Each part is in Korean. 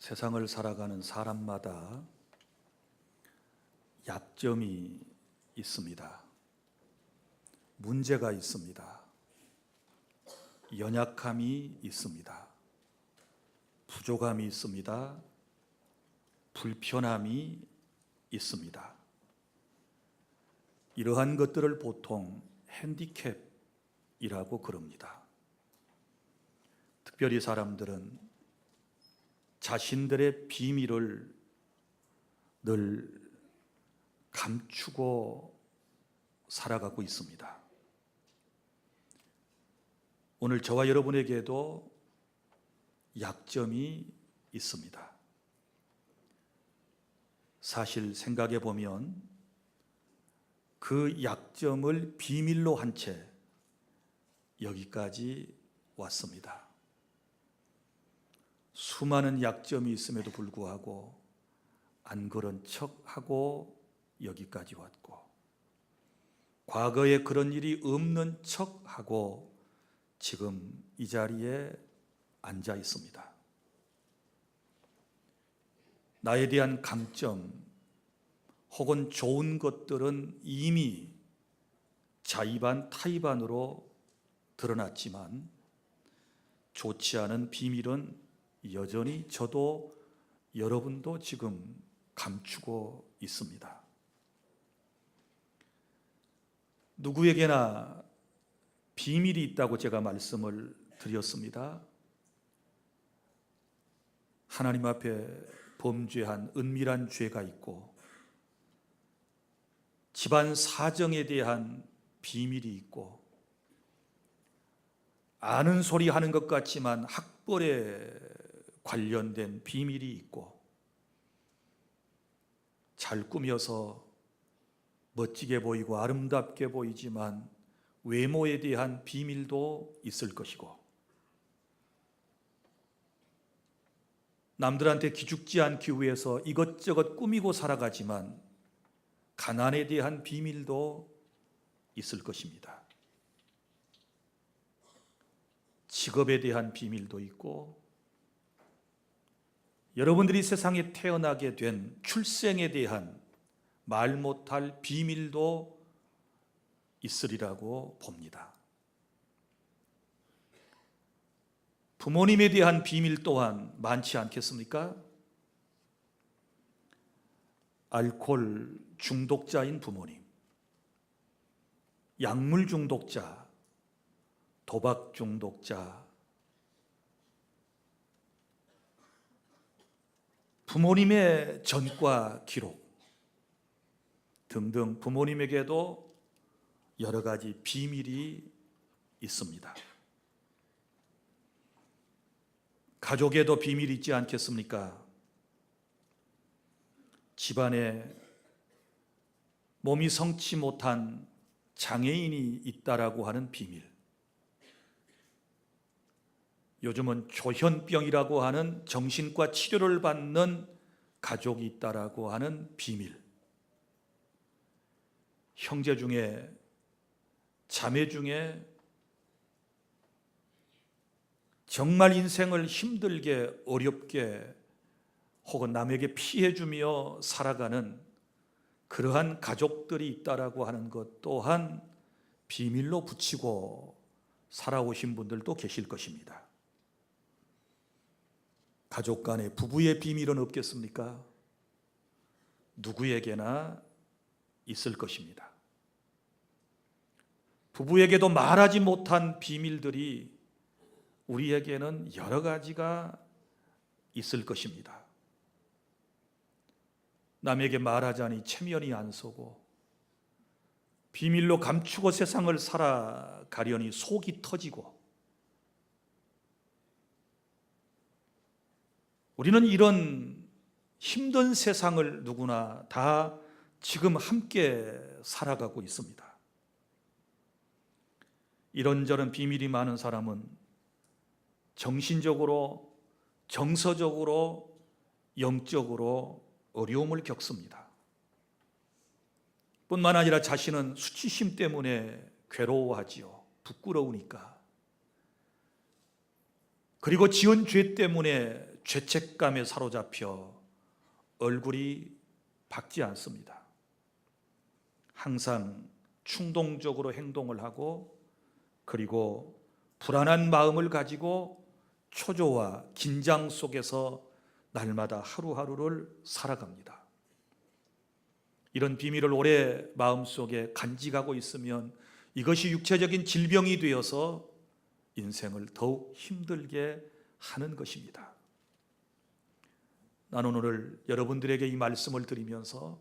세상을 살아가는 사람마다 약점이 있습니다. 문제가 있습니다. 연약함이 있습니다. 부족함이 있습니다. 불편함이 있습니다. 이러한 것들을 보통 핸디캡이라고 그럽니다. 특별히 사람들은 자신들의 비밀을 늘 감추고 살아가고 있습니다. 오늘 저와 여러분에게도 약점이 있습니다. 사실 생각해 보면 그 약점을 비밀로 한 채 여기까지 왔습니다. 수많은 약점이 있음에도 불구하고 안 그런 척하고 여기까지 왔고, 과거에 그런 일이 없는 척하고 지금 이 자리에 앉아 있습니다. 나에 대한 강점 혹은 좋은 것들은 이미 자의반 타의반으로 드러났지만, 좋지 않은 비밀은 여전히 저도 여러분도 지금 감추고 있습니다. 누구에게나 비밀이 있다고 제가 말씀을 드렸습니다. 하나님 앞에 범죄한 은밀한 죄가 있고, 집안 사정에 대한 비밀이 있고, 아는 소리 하는 것 같지만 학벌에 관련된 비밀이 있고, 잘 꾸며서 멋지게 보이고 아름답게 보이지만 외모에 대한 비밀도 있을 것이고, 남들한테 기죽지 않기 위해서 이것저것 꾸미고 살아가지만 가난에 대한 비밀도 있을 것입니다. 직업에 대한 비밀도 있고, 여러분들이 세상에 태어나게 된 출생에 대한 말 못할 비밀도 있으리라고 봅니다. 부모님에 대한 비밀 또한 많지 않겠습니까? 알코올 중독자인 부모님, 약물 중독자, 도박 중독자, 부모님의 전과 기록 등등 부모님에게도 여러 가지 비밀이 있습니다. 가족에도 비밀이 있지 않겠습니까? 집안에 몸이 성치 못한 장애인이 있다라고 하는 비밀, 요즘은 조현병이라고 하는 정신과 치료를 받는 가족이 있다라고 하는 비밀, 형제 중에, 자매 중에 정말 인생을 힘들게 어렵게 혹은 남에게 피해주며 살아가는 그러한 가족들이 있다라고 하는 것 또한 비밀로 붙이고 살아오신 분들도 계실 것입니다. 가족 간에 부부의 비밀은 없겠습니까? 누구에게나 있을 것입니다. 부부에게도 말하지 못한 비밀들이 우리에게는 여러 가지가 있을 것입니다. 남에게 말하자니 체면이 안 서고, 비밀로 감추고 세상을 살아가려니 속이 터지고, 우리는 이런 힘든 세상을 누구나 다 지금 함께 살아가고 있습니다. 이런저런 비밀이 많은 사람은 정신적으로, 정서적으로, 영적으로 어려움을 겪습니다. 뿐만 아니라 자신은 수치심 때문에 괴로워하지요. 부끄러우니까. 그리고 지은 죄 때문에 죄책감에 사로잡혀 얼굴이 밝지 않습니다. 항상 충동적으로 행동을 하고 그리고 불안한 마음을 가지고 초조와 긴장 속에서 날마다 하루하루를 살아갑니다. 이런 비밀을 오래 마음속에 간직하고 있으면 이것이 육체적인 질병이 되어서 인생을 더욱 힘들게 하는 것입니다. 나는 오늘 여러분들에게 이 말씀을 드리면서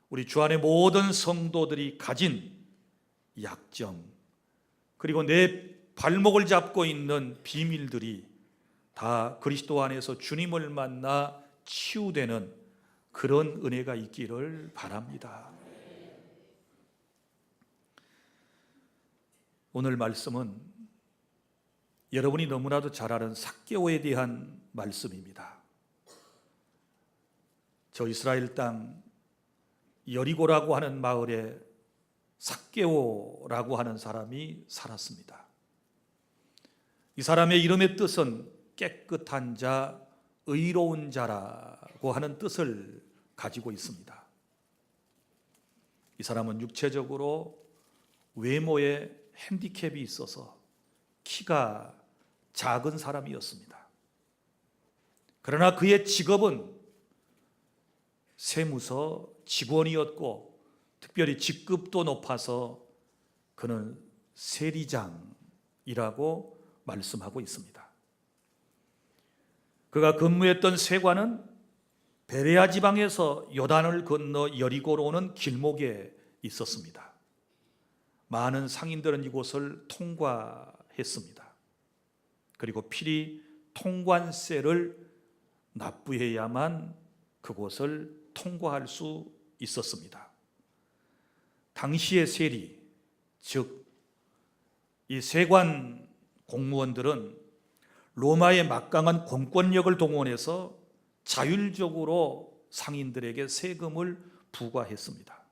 우리 주 안의 모든 성도들이 가진 약점, 그리고 내 발목을 잡고 있는 비밀들이 다 그리스도 안에서 주님을 만나 치유되는 그런 은혜가 있기를 바랍니다. 오늘 말씀은 여러분이 너무나도 잘 아는 삭개오에 대한 말씀입니다. 저 이스라엘 땅 여리고라고 하는 마을에 삭개오라고 하는 사람이 살았습니다. 이 사람의 이름의 뜻은 깨끗한 자, 의로운 자라고 하는 뜻을 가지고 있습니다. 이 사람은 육체적으로 외모에 핸디캡이 있어서 키가 작은 사람이었습니다. 그러나 그의 직업은 세무서 직원이었고 특별히 직급도 높아서 그는 세리장이라고 말씀하고 있습니다. 그가 근무했던 세관은 베레아 지방에서 요단을 건너 여리고로 오는 길목에 있었습니다. 많은 상인들은 이곳을 통과했습니다. 그리고 필히 통관세를 납부해야만 그곳을 통과할 수 있었습니다. 당시의 세리, 즉 이 세관 공무원들은 로마의 막강한 공권력을 동원해서 자율적으로 상인들에게 세금을 부과했습니다.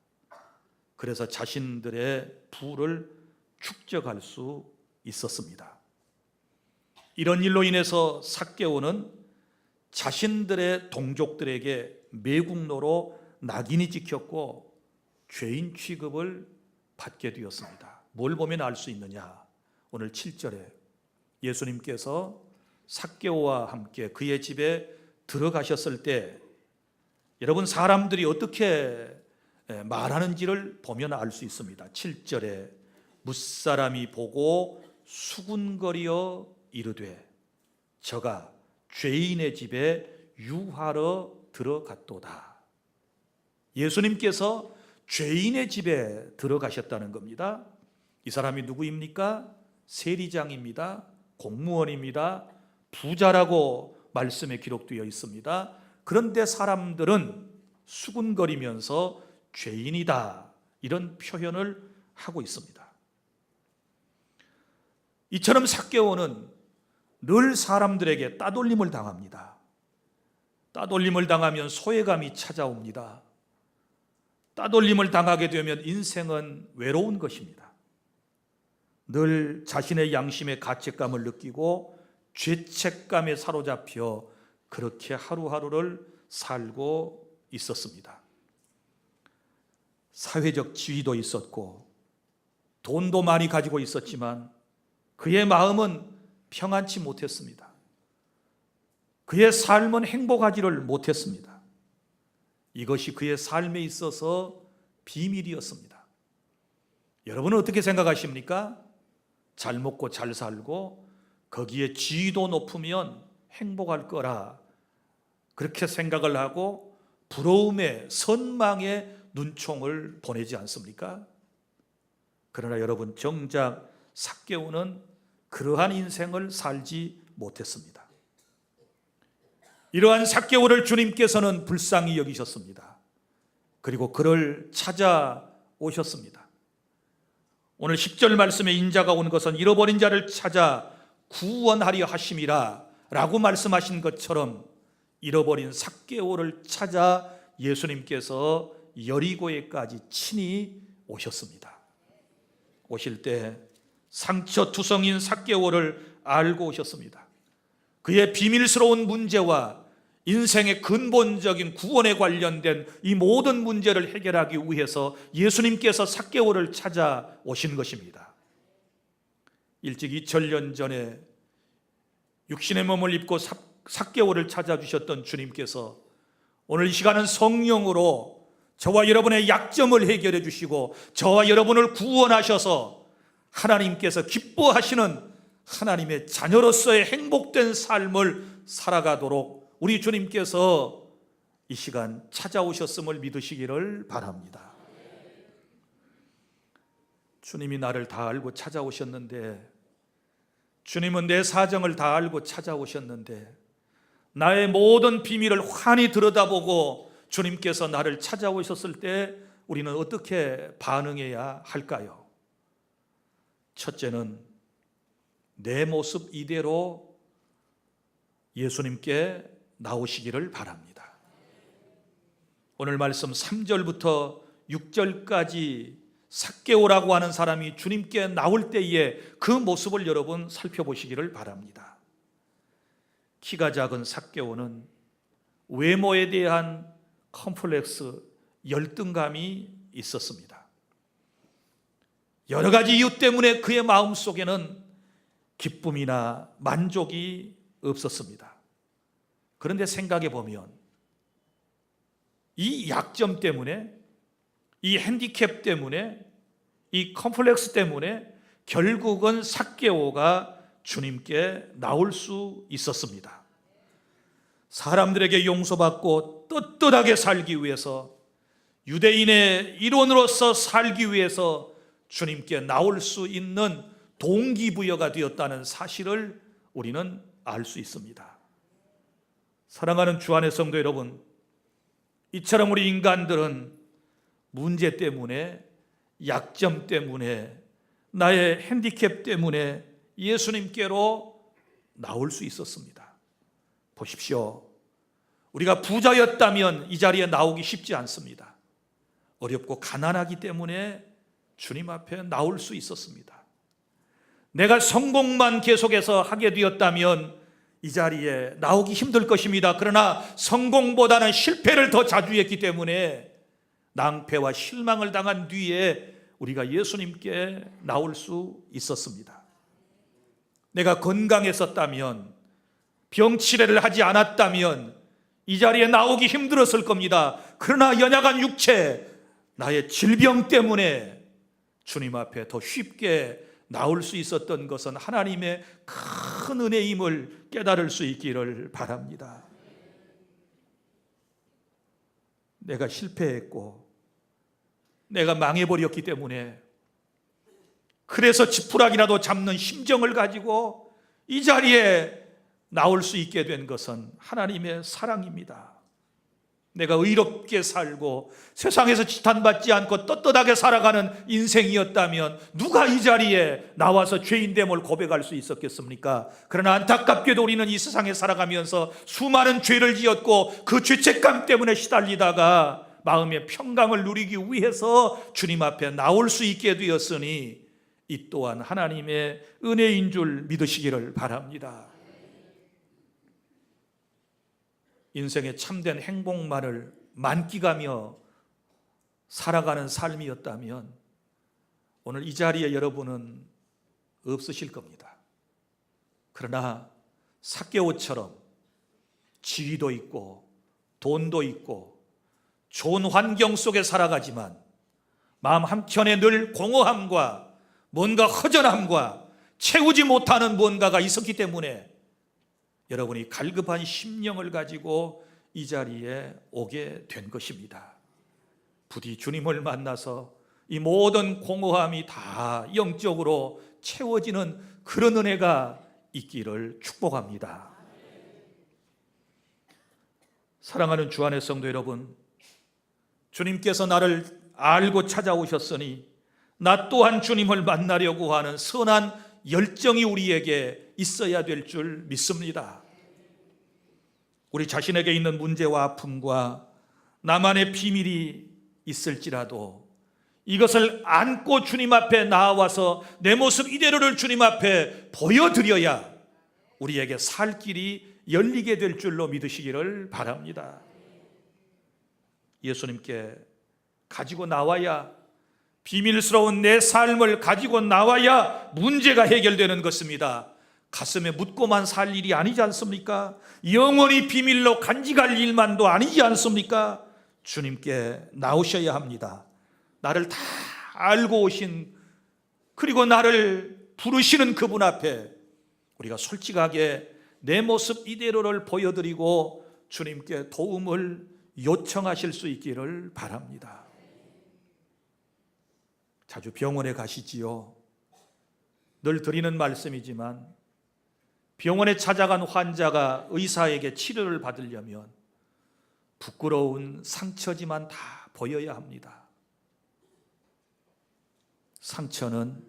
그래서 자신들의 부를 축적할 수 있었습니다. 이런 일로 인해서 삭개오는 자신들의 동족들에게 매국노로 낙인이 찍혔고 죄인 취급을 받게 되었습니다. 뭘 보면 알 수 있느냐? 오늘 7절에 예수님께서 삭개오와 함께 그의 집에 들어가셨을 때 여러분 사람들이 어떻게 말하는지를 보면 알 수 있습니다. 7절에 무사람이 보고 수군거리어 이르되 저가 죄인의 집에 유하러 들어갔도다. 예수님께서 죄인의 집에 들어가셨다는 겁니다. 이 사람이 누구입니까? 세리장입니다. 공무원입니다. 부자라고 말씀에 기록되어 있습니다. 그런데 사람들은 수군거리면서 죄인이다 이런 표현을 하고 있습니다. 이처럼 삭개오는 늘 사람들에게 따돌림을 당합니다. 따돌림을 당하면 소외감이 찾아옵니다. 따돌림을 당하게 되면 인생은 외로운 것입니다. 늘 자신의 양심의 가책감을 느끼고 죄책감에 사로잡혀 그렇게 하루하루를 살고 있었습니다. 사회적 지위도 있었고 돈도 많이 가지고 있었지만 그의 마음은 평안치 못했습니다. 그의 삶은 행복하지를 못했습니다. 이것이 그의 삶에 있어서 비밀이었습니다. 여러분은 어떻게 생각하십니까? 잘 먹고 잘 살고 거기에 지위도 높으면 행복할 거라 그렇게 생각을 하고 부러움에 선망에 눈총을 보내지 않습니까? 그러나 여러분 정작 삭개오는 그러한 인생을 살지 못했습니다. 이러한 삭개오를 주님께서는 불쌍히 여기셨습니다. 그리고 그를 찾아오셨습니다. 오늘 10절 말씀에 인자가 온 것은 잃어버린 자를 찾아 구원하려 하심이라 라고 말씀하신 것처럼 잃어버린 삭개오를 찾아 예수님께서 여리고에까지 친히 오셨습니다. 오실 때 상처투성인 삭개오를 알고 오셨습니다. 그의 비밀스러운 문제와 인생의 근본적인 구원에 관련된 이 모든 문제를 해결하기 위해서 예수님께서 삭개오를 찾아오신 것입니다. 일찍 2000년 전에 육신의 몸을 입고 삭개오를 찾아주셨던 주님께서 오늘 이 시간은 성령으로 저와 여러분의 약점을 해결해 주시고 저와 여러분을 구원하셔서 하나님께서 기뻐하시는 하나님의 자녀로서의 행복된 삶을 살아가도록 우리 주님께서 이 시간 찾아오셨음을 믿으시기를 바랍니다. 주님이 나를 다 알고 찾아오셨는데, 주님은 내 사정을 다 알고 찾아오셨는데, 나의 모든 비밀을 환히 들여다보고 주님께서 나를 찾아오셨을 때 우리는 어떻게 반응해야 할까요? 첫째는 내 모습 이대로 예수님께 나오시기를 바랍니다. 오늘 말씀 3절부터 6절까지 삭개오라고 하는 사람이 주님께 나올 때에 그 모습을 여러분 살펴보시기를 바랍니다. 키가 작은 삭개오는 외모에 대한 컴플렉스, 열등감이 있었습니다. 여러 가지 이유 때문에 그의 마음속에는 기쁨이나 만족이 없었습니다. 그런데 생각해 보면 이 약점 때문에, 이 핸디캡 때문에, 이 컴플렉스 때문에 결국은 삭개오가 주님께 나올 수 있었습니다. 사람들에게 용서받고 떳떳하게 살기 위해서, 유대인의 일원으로서 살기 위해서 주님께 나올 수 있는 동기부여가 되었다는 사실을 우리는 알 수 있습니다. 사랑하는 주 안의 성도 여러분, 이처럼 우리 인간들은 문제 때문에, 약점 때문에, 나의 핸디캡 때문에 예수님께로 나올 수 있었습니다. 보십시오. 우리가 부자였다면 이 자리에 나오기 쉽지 않습니다. 어렵고 가난하기 때문에 주님 앞에 나올 수 있었습니다. 내가 성공만 계속해서 하게 되었다면 이 자리에 나오기 힘들 것입니다. 그러나 성공보다는 실패를 더 자주 했기 때문에 낭패와 실망을 당한 뒤에 우리가 예수님께 나올 수 있었습니다. 내가 건강했었다면, 병치레를 하지 않았다면 이 자리에 나오기 힘들었을 겁니다. 그러나 연약한 육체, 나의 질병 때문에 주님 앞에 더 쉽게 나올 수 있었던 것은 하나님의 큰 은혜임을 깨달을 수 있기를 바랍니다. 내가 실패했고 내가 망해버렸기 때문에, 그래서 지푸라기라도 잡는 심정을 가지고 이 자리에 나올 수 있게 된 것은 하나님의 사랑입니다. 내가 의롭게 살고 세상에서 지탄받지 않고 떳떳하게 살아가는 인생이었다면 누가 이 자리에 나와서 죄인됨을 고백할 수 있었겠습니까? 그러나 안타깝게도 우리는 이 세상에 살아가면서 수많은 죄를 지었고 그 죄책감 때문에 시달리다가 마음의 평강을 누리기 위해서 주님 앞에 나올 수 있게 되었으니 이 또한 하나님의 은혜인 줄 믿으시기를 바랍니다. 인생의 참된 행복만을 만끽하며 살아가는 삶이었다면 오늘 이 자리에 여러분은 없으실 겁니다. 그러나 삭개오처럼 지위도 있고 돈도 있고 좋은 환경 속에 살아가지만 마음 한켠에 늘 공허함과 뭔가 허전함과 채우지 못하는 뭔가가 있었기 때문에 여러분이 갈급한 심령을 가지고 이 자리에 오게 된 것입니다. 부디 주님을 만나서 이 모든 공허함이 다 영적으로 채워지는 그런 은혜가 있기를 축복합니다. 사랑하는 주 안의 성도 여러분, 주님께서 나를 알고 찾아오셨으니 나 또한 주님을 만나려고 하는 선한 열정이 우리에게 있어야 될 줄 믿습니다. 우리 자신에게 있는 문제와 아픔과 나만의 비밀이 있을지라도 이것을 안고 주님 앞에 나와서 내 모습 이대로를 주님 앞에 보여드려야 우리에게 살 길이 열리게 될 줄로 믿으시기를 바랍니다. 예수님께 가지고 나와야, 비밀스러운 내 삶을 가지고 나와야 문제가 해결되는 것입니다. 가슴에 묻고만 살 일이 아니지 않습니까? 영원히 비밀로 간직할 일만도 아니지 않습니까? 주님께 나오셔야 합니다. 나를 다 알고 오신, 그리고 나를 부르시는 그분 앞에 우리가 솔직하게 내 모습 이대로를 보여드리고 주님께 도움을 요청하실 수 있기를 바랍니다. 자주 병원에 가시지요. 늘 드리는 말씀이지만 병원에 찾아간 환자가 의사에게 치료를 받으려면 부끄러운 상처지만 다 보여야 합니다. 상처는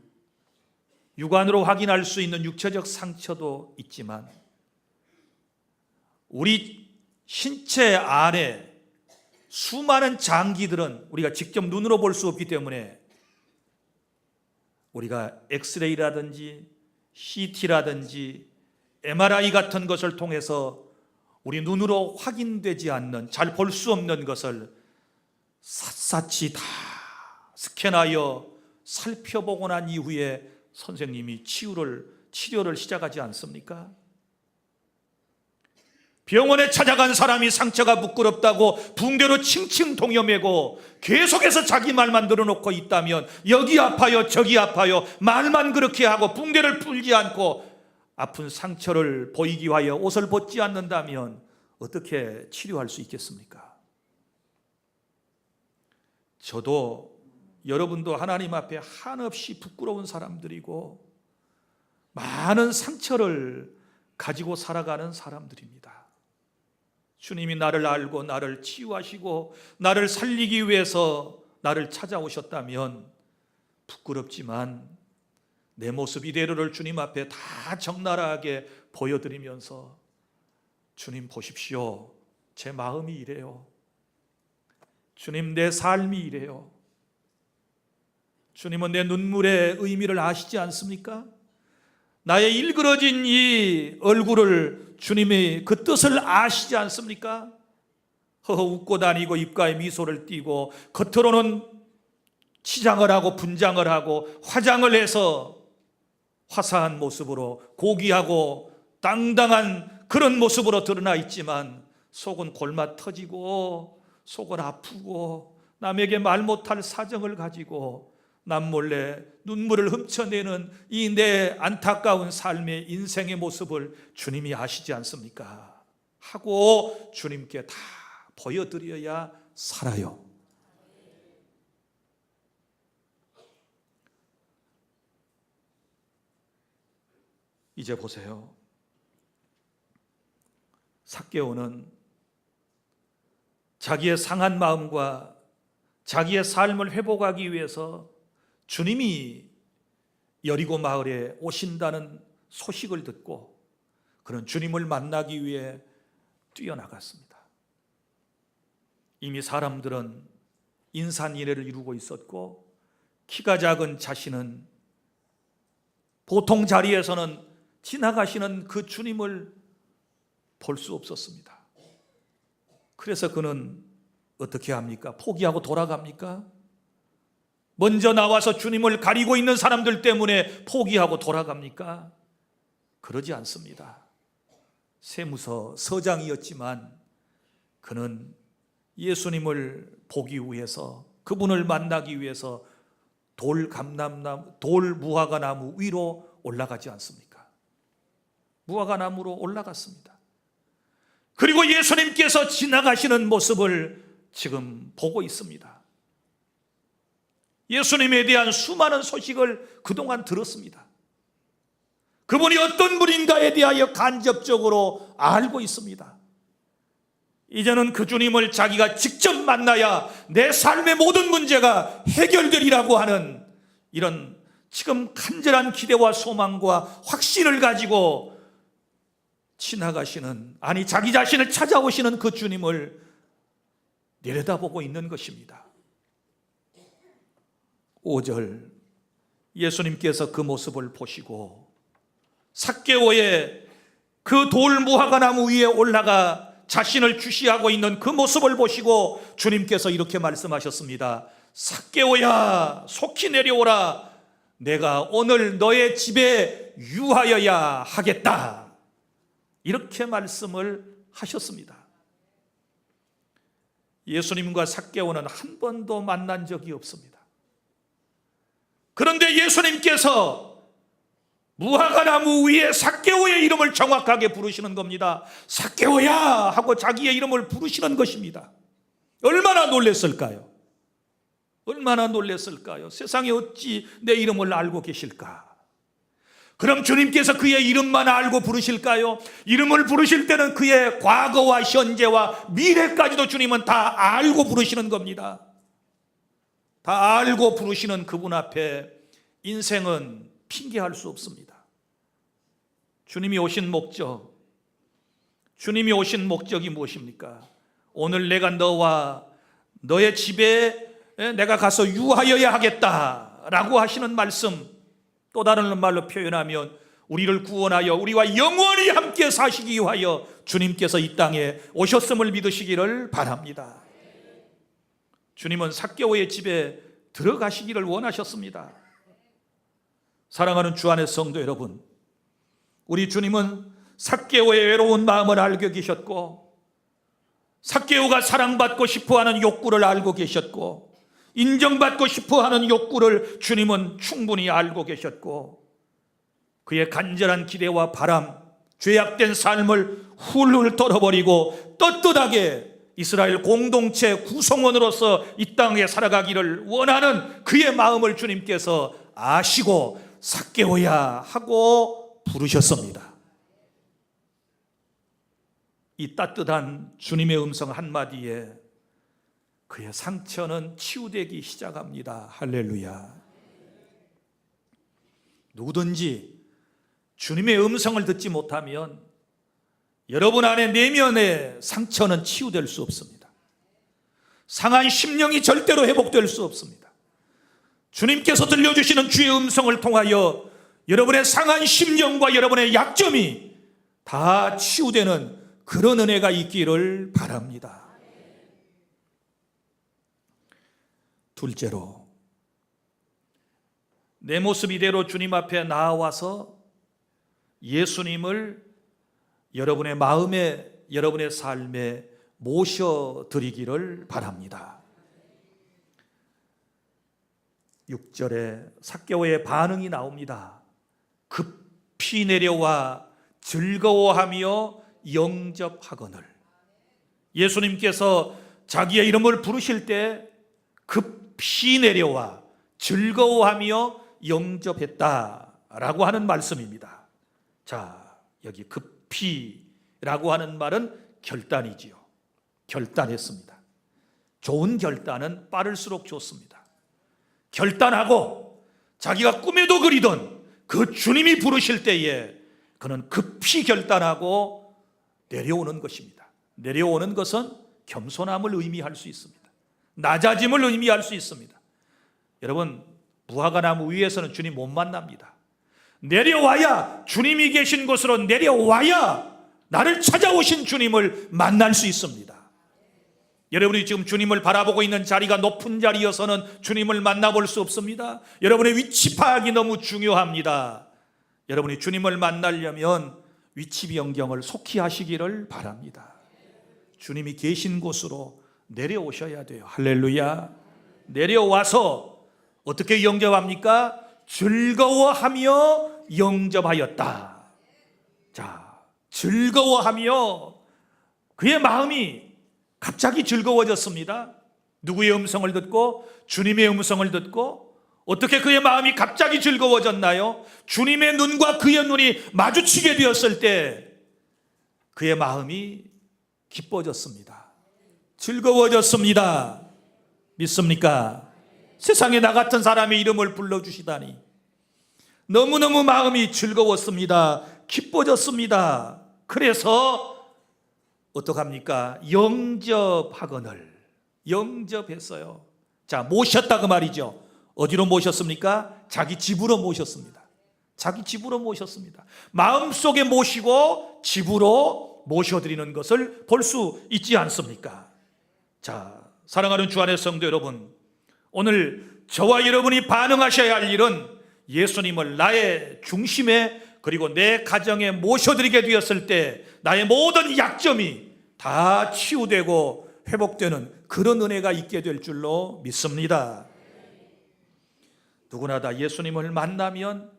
육안으로 확인할 수 있는 육체적 상처도 있지만 우리 신체 안에 수많은 장기들은 우리가 직접 눈으로 볼 수 없기 때문에 우리가 엑스레이라든지 CT라든지 MRI 같은 것을 통해서 우리 눈으로 확인되지 않는, 잘 볼 수 없는 것을 샅샅이 다 스캔하여 살펴보고 난 이후에 선생님이 치료를 시작하지 않습니까? 병원에 찾아간 사람이 상처가 부끄럽다고 붕대로 칭칭 동여매고 계속해서 자기 말만 늘어놓고 있다면, 여기 아파요 저기 아파요 말만 그렇게 하고 붕대를 풀지 않고 아픈 상처를 보이기 위하여 옷을 벗지 않는다면 어떻게 치료할 수 있겠습니까? 저도 여러분도 하나님 앞에 한없이 부끄러운 사람들이고 많은 상처를 가지고 살아가는 사람들입니다. 주님이 나를 알고 나를 치유하시고 나를 살리기 위해서 나를 찾아오셨다면 부끄럽지만 내 모습 이대로를 주님 앞에 다 적나라하게 보여드리면서, 주님 보십시오, 제 마음이 이래요. 주님 내 삶이 이래요. 주님은 내 눈물의 의미를 아시지 않습니까? 나의 일그러진 이 얼굴을 주님이 그 뜻을 아시지 않습니까? 허허 웃고 다니고 입가에 미소를 띠고 겉으로는 치장을 하고 분장을 하고 화장을 해서 화사한 모습으로 고귀하고 당당한 그런 모습으로 드러나 있지만 속은 골마 터지고 속은 아프고 남에게 말 못할 사정을 가지고 남몰래 눈물을 훔쳐내는 이 내 안타까운 삶의 인생의 모습을 주님이 아시지 않습니까? 하고 주님께 다 보여드려야 살아요. 이제 보세요. 삭개오는 자기의 상한 마음과 자기의 삶을 회복하기 위해서 주님이 여리고 마을에 오신다는 소식을 듣고 그는 주님을 만나기 위해 뛰어나갔습니다. 이미 사람들은 인산인해를 이루고 있었고 키가 작은 자신은 보통 자리에서는 지나가시는 그 주님을 볼 수 없었습니다. 그래서 그는 어떻게 합니까? 포기하고 돌아갑니까? 먼저 나와서 주님을 가리고 있는 사람들 때문에 포기하고 돌아갑니까? 그러지 않습니다. 세무서 서장이었지만 그는 예수님을 보기 위해서, 그분을 만나기 위해서 돌 무화과 나무 위로 올라가지 않습니까? 무화과 나무로 올라갔습니다. 그리고 예수님께서 지나가시는 모습을 지금 보고 있습니다. 예수님에 대한 수많은 소식을 그동안 들었습니다. 그분이 어떤 분인가에 대하여 간접적으로 알고 있습니다. 이제는 그 주님을 자기가 직접 만나야 내 삶의 모든 문제가 해결되리라고 하는 이런 지금 간절한 기대와 소망과 확신을 가지고 지나가시는, 아니 자기 자신을 찾아오시는 그 주님을 내려다보고 있는 것입니다. 5절, 예수님께서 그 모습을 보시고 삭개오의 그 돌 무화과나무 위에 올라가 자신을 주시하고 있는 그 모습을 보시고 주님께서 이렇게 말씀하셨습니다. 삭개오야, 속히 내려오라. 내가 오늘 너의 집에 유하여야 하겠다. 이렇게 말씀을 하셨습니다. 예수님과 삭개오는 한 번도 만난 적이 없습니다. 그런데 예수님께서 무화과나무 위에 삭개오의 이름을 정확하게 부르시는 겁니다. 삭개오야 하고 자기의 이름을 부르시는 것입니다. 얼마나 놀랐을까요? 얼마나 놀랐을까요? 세상에 어찌 내 이름을 알고 계실까? 그럼 주님께서 그의 이름만 알고 부르실까요? 이름을 부르실 때는 그의 과거와 현재와 미래까지도 주님은 다 알고 부르시는 겁니다. 다 알고 부르시는 그분 앞에 인생은 핑계할 수 없습니다. 주님이 오신 목적이 무엇입니까? 오늘 내가 너와 너의 집에 내가 가서 유하여야 하겠다라고 하시는 말씀, 또 다른 말로 표현하면 우리를 구원하여 우리와 영원히 함께 사시기 위하여 주님께서 이 땅에 오셨음을 믿으시기를 바랍니다. 주님은 삭개오의 집에 들어가시기를 원하셨습니다. 사랑하는 주 안의 성도 여러분, 우리 주님은 삭개오의 외로운 마음을 알고 계셨고, 삭개오가 사랑받고 싶어하는 욕구를 알고 계셨고, 인정받고 싶어하는 욕구를 주님은 충분히 알고 계셨고, 그의 간절한 기대와 바람, 죄악된 삶을 훌훌 털어버리고 떳떳하게 이스라엘 공동체 구성원으로서 이 땅에 살아가기를 원하는 그의 마음을 주님께서 아시고 삭개오야 하고 부르셨습니다. 이 따뜻한 주님의 음성 한마디에 그의 상처는 치유되기 시작합니다. 할렐루야. 누구든지 주님의 음성을 듣지 못하면 여러분 안에 내면의 상처는 치유될 수 없습니다. 상한 심령이 절대로 회복될 수 없습니다. 주님께서 들려주시는 주의 음성을 통하여 여러분의 상한 심령과 여러분의 약점이 다 치유되는 그런 은혜가 있기를 바랍니다. 둘째로, 내 모습 이대로 주님 앞에 나와서 예수님을 여러분의 마음에, 여러분의 삶에 모셔드리기를 바랍니다. 6절에 삭개오의 반응이 나옵니다. 급히 내려와 즐거워하며 영접하거늘. 예수님께서 자기의 이름을 부르실 때 급히 내려와 즐거워하며 영접했다라고 하는 말씀입니다. 자, 여기 급히라고 하는 말은 결단이지요. 결단했습니다. 좋은 결단은 빠를수록 좋습니다. 결단하고 자기가 꿈에도 그리던 그 주님이 부르실 때에 그는 급히 결단하고 내려오는 것입니다. 내려오는 것은 겸손함을 의미할 수 있습니다. 낮아짐을 의미할 수 있습니다. 여러분, 무화과나무 위에서는 주님 못 만납니다. 내려와야, 주님이 계신 곳으로 내려와야 나를 찾아오신 주님을 만날 수 있습니다. 여러분이 지금 주님을 바라보고 있는 자리가 높은 자리여서는 주님을 만나볼 수 없습니다. 여러분의 위치 파악이 너무 중요합니다. 여러분이 주님을 만나려면 위치 변경을 속히 하시기를 바랍니다. 주님이 계신 곳으로 내려오셔야 돼요. 할렐루야. 내려와서 어떻게 영접합니까? 즐거워하며 영접하였다. 자, 즐거워하며 그의 마음이 갑자기 즐거워졌습니다. 누구의 음성을 듣고? 주님의 음성을 듣고. 어떻게 그의 마음이 갑자기 즐거워졌나요? 주님의 눈과 그의 눈이 마주치게 되었을 때 그의 마음이 기뻐졌습니다. 즐거워졌습니다. 믿습니까? 세상에 나 같은 사람의 이름을 불러주시다니 너무너무 마음이 즐거웠습니다. 기뻐졌습니다. 그래서 어떡합니까? 영접하거늘. 영접했어요. 자, 모셨다 그 말이죠. 어디로 모셨습니까? 자기 집으로 모셨습니다. 자기 집으로 모셨습니다. 마음속에 모시고 집으로 모셔드리는 것을 볼 수 있지 않습니까? 자, 사랑하는 주 안의 성도 여러분, 오늘 저와 여러분이 반응하셔야 할 일은 예수님을 나의 중심에 그리고 내 가정에 모셔드리게 되었을 때 나의 모든 약점이 다 치유되고 회복되는 그런 은혜가 있게 될 줄로 믿습니다. 누구나 다 예수님을 만나면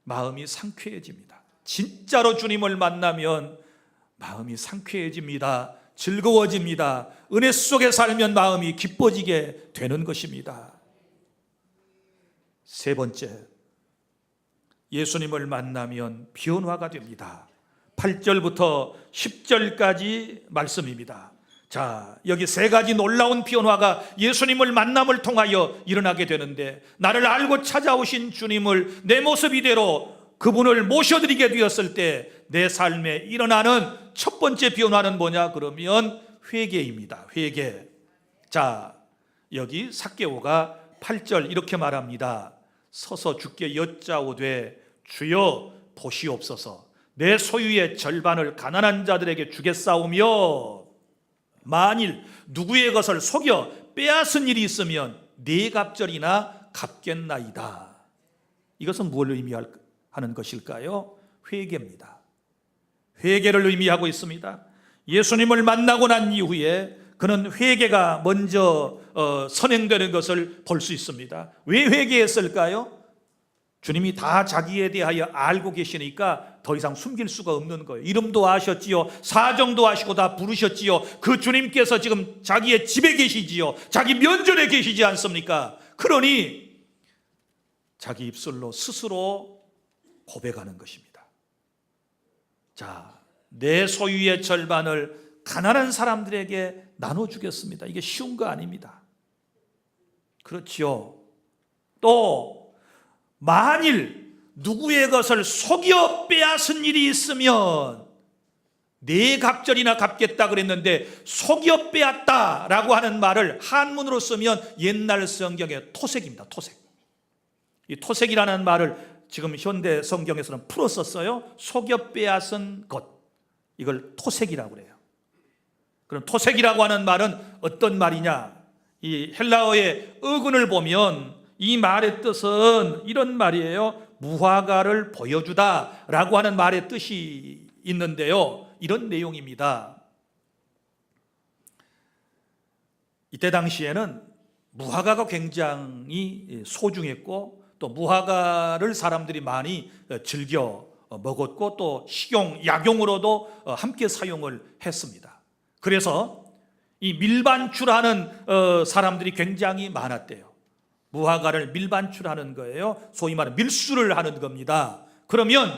마음이 상쾌해집니다. 진짜로 주님을 만나면 마음이 상쾌해집니다. 즐거워집니다. 은혜 속에 살면 마음이 기뻐지게 되는 것입니다. 세 번째, 예수님을 만나면 변화가 됩니다. 8절부터 10절까지 말씀입니다. 자, 여기 세 가지 놀라운 변화가 예수님을 만남을 통하여 일어나게 되는데, 나를 알고 찾아오신 주님을 내 모습 이대로 그분을 모셔드리게 되었을 때 내 삶에 일어나는 첫 번째 변화는 뭐냐 그러면 회개입니다. 회개. 자, 여기 삭개오가 8절 이렇게 말합니다. 서서 주께 여짜오되 주여 보시옵소서, 내 소유의 절반을 가난한 자들에게 주겠사오며 만일 누구의 것을 속여 빼앗은 일이 있으면 네 갑절이나 갚겠나이다. 이것은 무엇을 의미하는 것일까요? 회개입니다. 회개를 의미하고 있습니다. 예수님을 만나고 난 이후에 그는 회개가 먼저 선행되는 것을 볼 수 있습니다. 왜 회개했을까요? 주님이 다 자기에 대하여 알고 계시니까 더 이상 숨길 수가 없는 거예요. 이름도 아셨지요, 사정도 아시고 다 부르셨지요. 그 주님께서 지금 자기의 집에 계시지요, 자기 면전에 계시지 않습니까? 그러니 자기 입술로 스스로 고백하는 것입니다. 자, 내 소유의 절반을 가난한 사람들에게 나눠주겠습니다. 이게 쉬운 거 아닙니다. 그렇지요. 또 만일 누구의 것을 속여 빼앗은 일이 있으면 네 갑절이나 갚겠다 그랬는데, 속여 빼앗다라고 하는 말을 한문으로 쓰면 옛날 성경의 토색입니다. 토색. 이 토색이라는 말을 지금 현대 성경에서는 풀어 썼어요. 속여 빼앗은 것, 이걸 토색이라고 그래요. 그럼 토색이라고 하는 말은 어떤 말이냐? 이 헬라어의 어근을 보면 이 말의 뜻은 이런 말이에요. 무화과를 보여주다라고 하는 말의 뜻이 있는데요, 이런 내용입니다. 이때 당시에는 무화과가 굉장히 소중했고, 또 무화과를 사람들이 많이 즐겨 먹었고, 또 식용, 약용으로도 함께 사용을 했습니다. 그래서 이 밀반출하는 사람들이 굉장히 많았대요. 무화과를 밀반출하는 거예요. 소위 말하는 밀수를 하는 겁니다. 그러면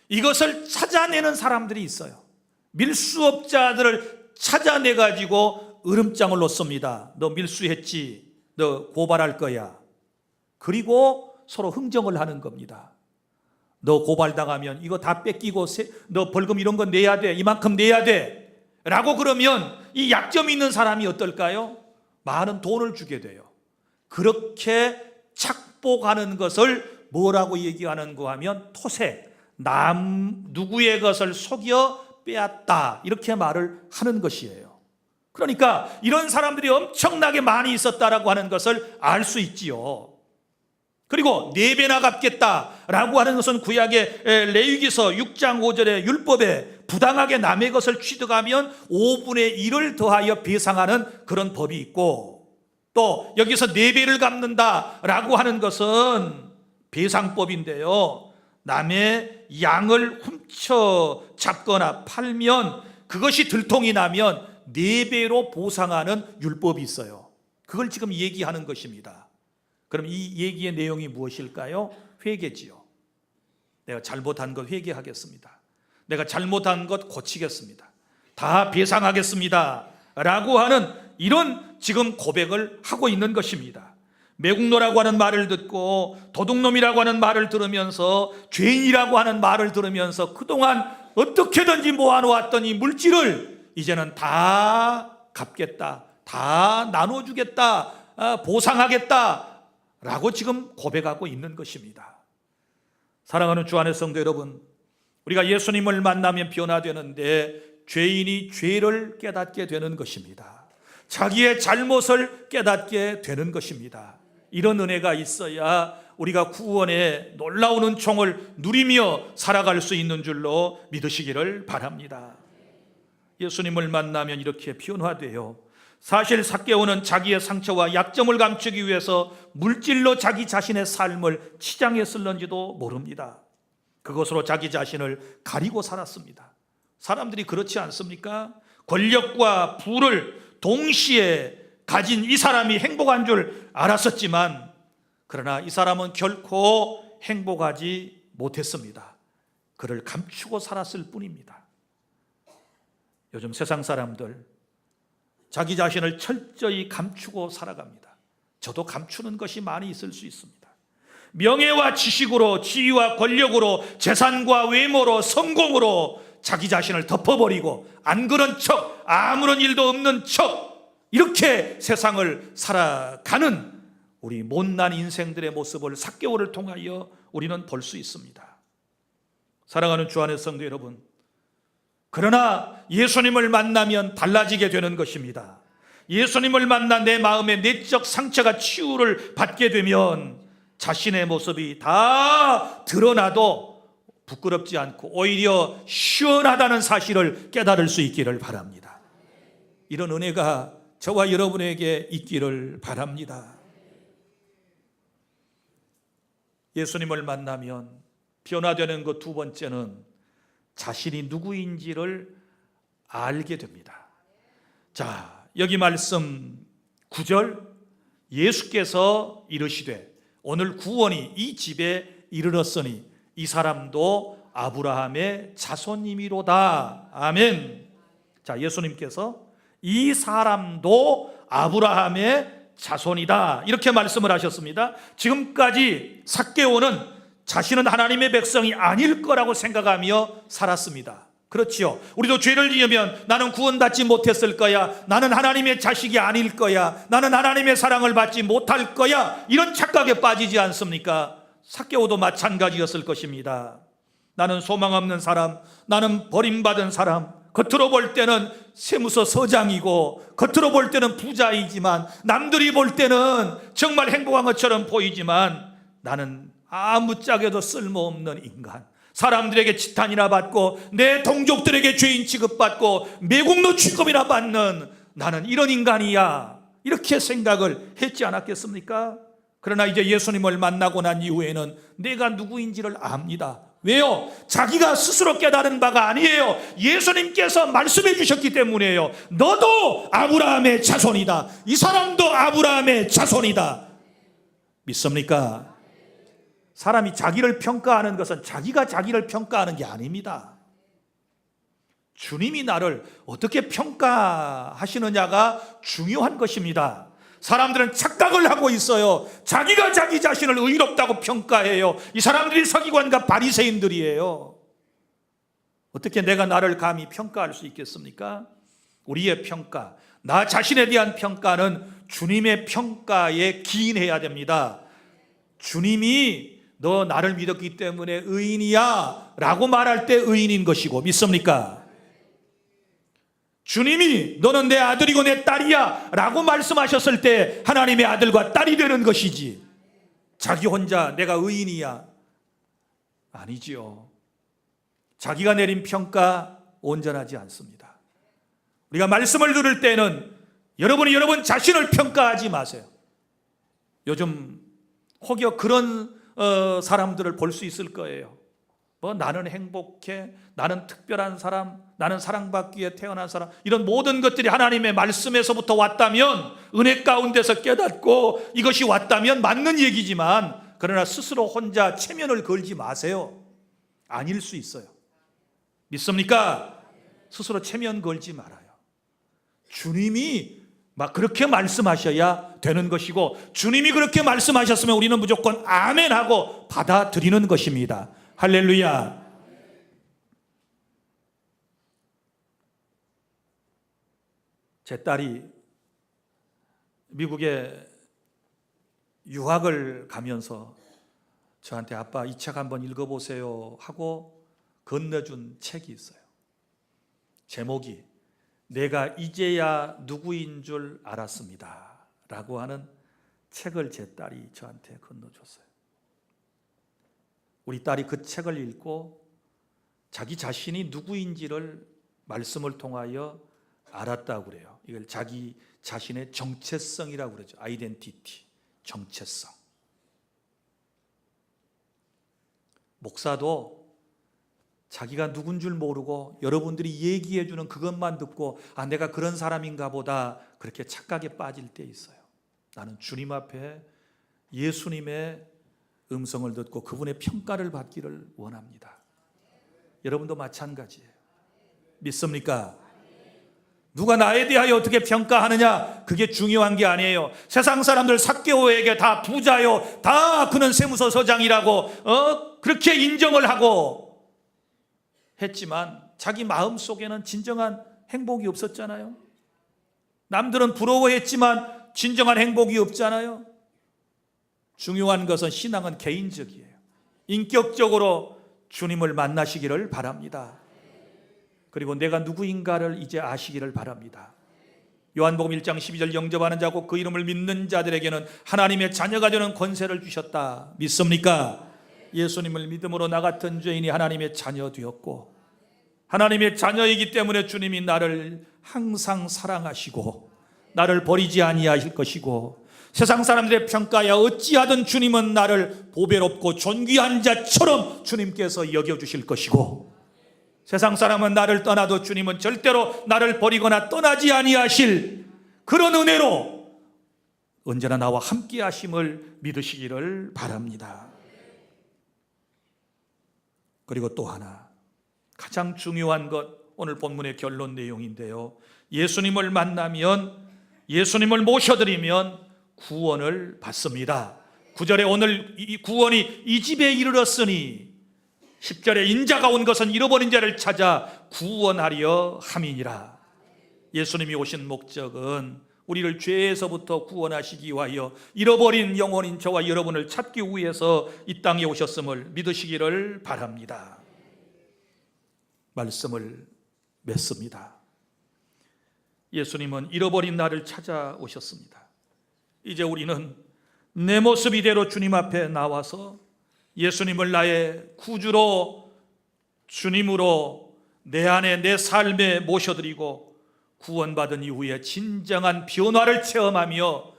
이것을 찾아내는 사람들이 있어요. 밀수업자들을 찾아내가지고 으름장을 놓습니다. 너 밀수했지? 너 고발할 거야. 그리고 서로 흥정을 하는 겁니다. 너 고발당하면 이거 다 뺏기고 너 벌금 이런 거 내야 돼, 이만큼 내야 돼 라고 그러면 이 약점 있는 사람이 어떨까요? 많은 돈을 주게 돼요. 그렇게 착복하는 것을 뭐라고 얘기하는가 하면 토색, 누구의 것을 속여 빼앗다, 이렇게 말을 하는 것이에요. 그러니까 이런 사람들이 엄청나게 많이 있었다라고 하는 것을 알 수 있지요. 그리고 4배나 갚겠다라고 하는 것은 구약의 레위기서 6장 5절의 율법에 부당하게 남의 것을 취득하면 5분의 1을 더하여 배상하는 그런 법이 있고, 또 여기서 4배를 갚는다라고 하는 것은 배상법인데요, 남의 양을 훔쳐 잡거나 팔면 그것이 들통이 나면 4배로 보상하는 율법이 있어요. 그걸 지금 얘기하는 것입니다. 그럼 이 얘기의 내용이 무엇일까요? 회개지요. 내가 잘못한 것 회개하겠습니다. 내가 잘못한 것 고치겠습니다. 다 배상하겠습니다 라고 하는 이런 지금 고백을 하고 있는 것입니다. 매국노라고 하는 말을 듣고 도둑놈이라고 하는 말을 들으면서 죄인이라고 하는 말을 들으면서 그동안 어떻게든지 모아놓았던 이 물질을 이제는 다 갚겠다, 다 나눠주겠다, 보상하겠다 라고 지금 고백하고 있는 것입니다. 사랑하는 주 안의 성도 여러분, 우리가 예수님을 만나면 변화되는데 죄인이 죄를 깨닫게 되는 것입니다. 자기의 잘못을 깨닫게 되는 것입니다. 이런 은혜가 있어야 우리가 구원의 놀라운 은총을 누리며 살아갈 수 있는 줄로 믿으시기를 바랍니다. 예수님을 만나면 이렇게 변화돼요. 사실 삭개오는 자기의 상처와 약점을 감추기 위해서 물질로 자기 자신의 삶을 치장했을는지도 모릅니다. 그것으로 자기 자신을 가리고 살았습니다. 사람들이 그렇지 않습니까? 권력과 부를 동시에 가진 이 사람이 행복한 줄 알았었지만, 그러나 이 사람은 결코 행복하지 못했습니다. 그를 감추고 살았을 뿐입니다. 요즘 세상 사람들 자기 자신을 철저히 감추고 살아갑니다. 저도 감추는 것이 많이 있을 수 있습니다. 명예와 지식으로, 지위와 권력으로, 재산과 외모로, 성공으로 자기 자신을 덮어버리고 안 그런 척, 아무런 일도 없는 척, 이렇게 세상을 살아가는 우리 못난 인생들의 모습을 삭개오를 통하여 우리는 볼 수 있습니다. 사랑하는 주 안의 성도 여러분, 그러나 예수님을 만나면 달라지게 되는 것입니다. 예수님을 만나 내 마음의 내적 상처가 치유를 받게 되면 자신의 모습이 다 드러나도 부끄럽지 않고 오히려 시원하다는 사실을 깨달을 수 있기를 바랍니다. 이런 은혜가 저와 여러분에게 있기를 바랍니다. 예수님을 만나면 변화되는 것 두 번째는 자신이 누구인지를 알게 됩니다. 자, 여기 말씀 9절, 예수께서 이르시되 오늘 구원이 이 집에 이르렀으니 이 사람도 아브라함의 자손이미로다. 아멘. 자, 예수님께서 이 사람도 아브라함의 자손이다, 이렇게 말씀을 하셨습니다. 지금까지 삭개오는 자신은 하나님의 백성이 아닐 거라고 생각하며 살았습니다. 그렇지요. 우리도 죄를 지으면 나는 구원받지 못했을 거야, 나는 하나님의 자식이 아닐 거야, 나는 하나님의 사랑을 받지 못할 거야, 이런 착각에 빠지지 않습니까? 삭개오도 마찬가지였을 것입니다. 나는 소망 없는 사람, 나는 버림받은 사람, 겉으로 볼 때는 세무서 서장이고 겉으로 볼 때는 부자이지만 남들이 볼 때는 정말 행복한 것처럼 보이지만 나는 아무짝에도 쓸모없는 인간, 사람들에게 지탄이나 받고 내 동족들에게 죄인 취급받고 매국노 취급이나 받는 나는 이런 인간이야, 이렇게 생각을 했지 않았겠습니까? 그러나 이제 예수님을 만나고 난 이후에는 내가 누구인지를 압니다. 왜요? 자기가 스스로 깨달은 바가 아니에요. 예수님께서 말씀해 주셨기 때문이에요. 너도 아브라함의 자손이다, 이 사람도 아브라함의 자손이다. 믿습니까? 사람이 자기를 평가하는 것은 자기가 자기를 평가하는 게 아닙니다. 주님이 나를 어떻게 평가하시느냐가 중요한 것입니다. 사람들은 착각을 하고 있어요. 자기가 자기 자신을 의롭다고 평가해요. 이 사람들이 서기관과 바리새인들이에요. 어떻게 내가 나를 감히 평가할 수 있겠습니까? 우리의 평가, 나 자신에 대한 평가는 주님의 평가에 기인해야 됩니다. 주님이 너 나를 믿었기 때문에 의인이야 라고 말할 때 의인인 것이고, 믿습니까? 주님이 너는 내 아들이고 내 딸이야 라고 말씀하셨을 때 하나님의 아들과 딸이 되는 것이지, 자기 혼자 내가 의인이야, 아니지요. 자기가 내린 평가 온전하지 않습니다. 우리가 말씀을 들을 때는 여러분이 여러분 자신을 평가하지 마세요. 요즘 혹여 그런 사람들을 볼 수 있을 거예요. 나는 행복해, 나는 특별한 사람, 나는 사랑받기에 태어난 사람, 이런 모든 것들이 하나님의 말씀에서부터 왔다면, 은혜 가운데서 깨닫고 이것이 왔다면 맞는 얘기지만, 그러나 스스로 혼자 체면을 걸지 마세요. 아닐 수 있어요. 믿습니까? 스스로 체면 걸지 말아요. 주님이 막 그렇게 말씀하셔야 되는 것이고, 주님이 그렇게 말씀하셨으면 우리는 무조건 아멘하고 받아들이는 것입니다. 할렐루야. 제 딸이 미국에 유학을 가면서 저한테 아빠 이 책 한번 읽어보세요 하고 건네준 책이 있어요. 제목이 내가 이제야 누구인 줄 알았습니다 라고 하는 책을 제 딸이 저한테 건너줬어요. 우리 딸이 그 책을 읽고 자기 자신이 누구인지를 말씀을 통하여 알았다고 그래요. 이걸 자기 자신의 정체성이라고 그러죠. 아이덴티티, 정체성. 목사도 자기가 누군 줄 모르고 여러분들이 얘기해 주는 그것만 듣고 내가 그런 사람인가 보다 그렇게 착각에 빠질 때 있어요. 나는 주님 앞에 예수님의 음성을 듣고 그분의 평가를 받기를 원합니다. 여러분도 마찬가지예요. 믿습니까? 누가 나에 대하여 어떻게 평가하느냐 그게 중요한 게 아니에요. 세상 사람들 삭개오에게 다 부자요, 다 그는 세무서 서장이라고 그렇게 인정을 하고 했지만 자기 마음속에는 진정한 행복이 없었잖아요. 남들은 부러워했지만 진정한 행복이 없잖아요. 중요한 것은 신앙은 개인적이에요. 인격적으로 주님을 만나시기를 바랍니다. 그리고 내가 누구인가를 이제 아시기를 바랍니다. 요한복음 1장 12절 영접하는 자고 그 이름을 믿는 자들에게는 하나님의 자녀가 되는 권세를 주셨다. 믿습니까? 예수님을 믿음으로 나 같은 죄인이 하나님의 자녀 되었고 하나님의 자녀이기 때문에 주님이 나를 항상 사랑하시고 나를 버리지 아니하실 것이고 세상 사람들의 평가에 어찌하든 주님은 나를 보배롭고 존귀한 자처럼 주님께서 여겨주실 것이고 세상 사람은 나를 떠나도 주님은 절대로 나를 버리거나 떠나지 아니하실 그런 은혜로 언제나 나와 함께 하심을 믿으시기를 바랍니다. 그리고 또 하나 가장 중요한 것 오늘 본문의 결론 내용인데요. 예수님을 만나면 예수님을 모셔드리면 구원을 받습니다. 9절에 오늘 이 구원이 이 집에 이르렀으니 10절에 인자가 온 것은 잃어버린 자를 찾아 구원하려 함이니라. 예수님이 오신 목적은 우리를 죄에서부터 구원하시기 위하여 잃어버린 영혼인 저와 여러분을 찾기 위해서 이 땅에 오셨음을 믿으시기를 바랍니다. 말씀을 맺습니다. 예수님은 잃어버린 나를 찾아오셨습니다. 이제 우리는 내 모습 이대로 주님 앞에 나와서 예수님을 나의 구주로 주님으로 내 안에 내 삶에 모셔드리고 구원받은 이후에 진정한 변화를 체험하며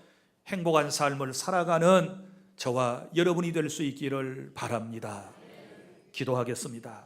행복한 삶을 살아가는 저와 여러분이 될 수 있기를 바랍니다. 기도하겠습니다.